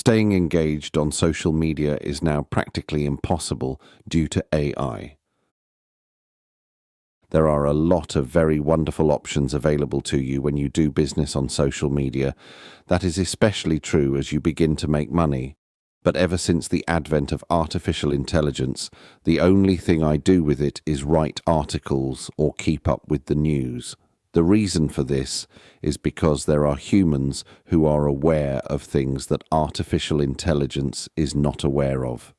Staying engaged on social media is now practically impossible due to AI. There are a lot of very wonderful options available to you when you do business on social media. That is especially true as you begin to make money. But ever since the advent of artificial intelligence, the only thing I do with it is write articles or keep up with the news. The reason for this is because there are humans who are aware of things that artificial intelligence is not aware of.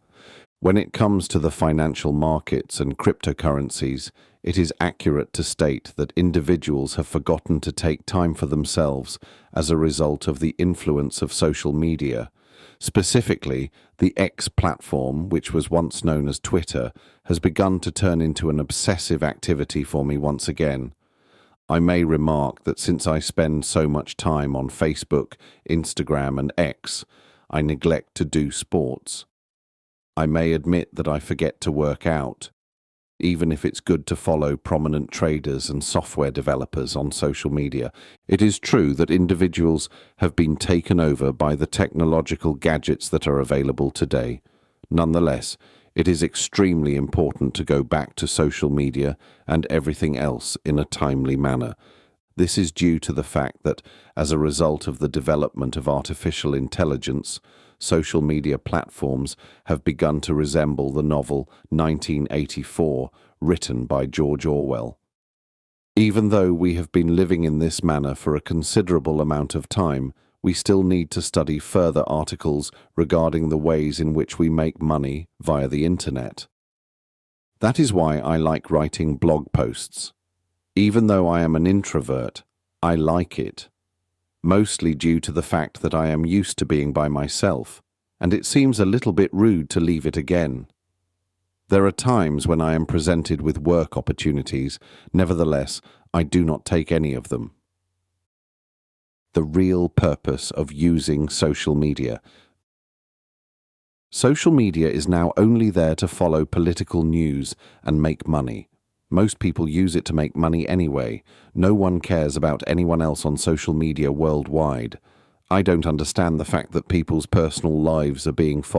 When it comes to the financial markets and cryptocurrencies, it is accurate to state that individuals have forgotten to take time for themselves as a result of the influence of social media. Specifically, the X platform, which was once known as Twitter, has begun to turn into an obsessive activity for me once again. I may remark that since I spend so much time on Facebook, Instagram, and X, I neglect to do sports. I may admit that I forget to work out, even if it's good to follow prominent traders and software developers on social media. It is true that individuals have been taken over by the technological gadgets that are available today. Nonetheless, it is extremely important to go back to social media and everything else in a timely manner. This is due to the fact that, as a result of the development of artificial intelligence, social media platforms have begun to resemble the novel 1984, written by George Orwell. Even though we have been living in this manner for a considerable amount of time, we still need to study further articles regarding the ways in which we make money via the internet. That is why I like writing blog posts. Even though I am an introvert, I like it, mostly due to the fact that I am used to being by myself, and it seems a little bit rude to leave it again. There are times when I am presented with work opportunities, nevertheless, I do not take any of them. The real purpose of using social media. Social media is now only there to follow political news and make money. Most people use it to make money anyway. No one cares about anyone else on social media worldwide. I don't understand the fact that people's personal lives are being followed.